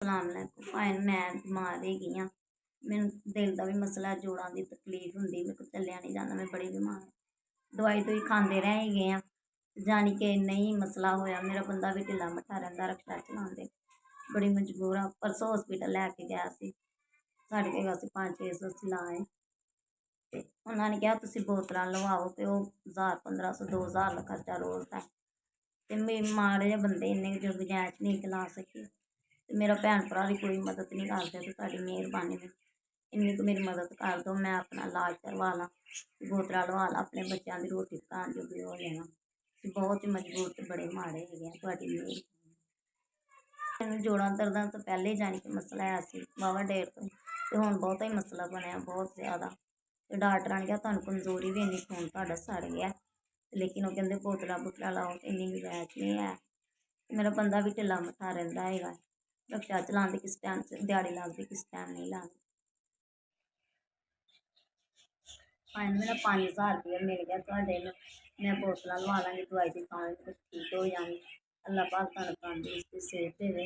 सलामकुम भाई मैं बीमार हैगी हाँ। मैनू दिल का भी मसला, जोड़ों की तकलीफ होंगी, मेरे को चलिया नहीं जाता, मैं बड़ी बीमार। दवाई दुई खाते रह गए हैं, जानी कि नहीं मसला होया। मेरा बंदा भी ढिला मट्ठा रहिंदा, रक्शा चलाते, बड़ी मजबूर हाँ। परसों हॉस्पिटल लैके गया सी, साढ़े के अस 500-600 लाए। तो उन्होंने कहा तुम बोतल लवाओ, तो वह 1000-1500-2000 का खर्चा रोज़ का। तो मेरे माड़े जे बंदे इन्ने जो गुंजाइश नहीं ला सके। तो मेरा भैन भरा भी कोई मदद नहीं करते, तो साड़ी मेहरबानी में इन्नी को मेरी मदद कर दो, मैं अपना इलाज करवा ला, बोतल लवा ला, अपने बच्चों की रोटी पकाने जोगी हो जाना। बहुत ही मजबूर तो बड़े माड़े है थोड़ी मेहर। मैनू जोड़ों दर्दां तो पहले ही जानी कि मसला है सी वाहवा डेर तो हुण बहुत ही मसला बनया, बहुत ज़्यादा। तो डॉक्टर ने कहा तुहानू कमजोरी भी इन्नी, खून तुहाडा सड़ गया। लेकिन वह कहते बोतल बुतल लाओ, इन्नी गुंजाइश नहीं है। मेरा बंदा भी ढिला मट्ठा रहिंदा है, रक्शा चलाते, किस टाइम दिहाड़ी लगती, किस टाइम नहीं लगती। भाई मेरा 5000 रुपया मिल गया थोड़े, मैं बोतल लवा लाँगी, दवाई दी खावांगी, कुछ ठीक हो जानी। अल्लाह पाक तुहानू तंदुरुस्ती सेहत देवे,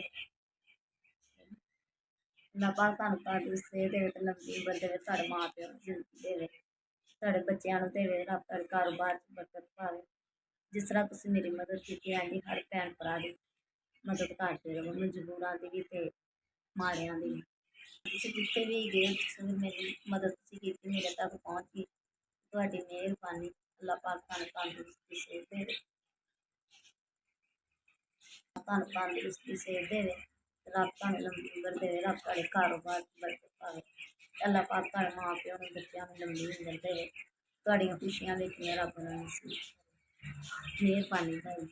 अल्लाह पाक तुहानू तंदुरुस्ती सेहत देवे, ते लंबी उम्र देवे, तुहाडे माँ प्यो नूं जिंदगी देवे, तुहाडे बच्चों नूं देवे, रब तुहाडे कारोबार च बरकत पावे। जिस तरह तुसीं मेरी मदद की, इंज ही हर भैन भरा दी मदद करते रहो, मजबूरां दी भी ते माड़ियां दी भी। तुसीं जित्थे भी गए, मेरी मदद तुसीं कीती, मेरे तक पहुँच गई, तुहाडी मेहरबानी। अल्लाह पाक तुहानू तंदुरुस्ती सेहत देवे, तुहानू तंदुरुस्ती सेहत देवे, रब तुहानू लंबी उम्र देवे, रब तुहाडे कारोबार च बरकत पावे। अल्लाह पाक तुहाडे माँ प्यो नूं, बच्चों नूं लंबी उम्र देवे, तुहाडियां खुशियां वेखणियां रब नूं नसीब करे। मेहरबानी भाई।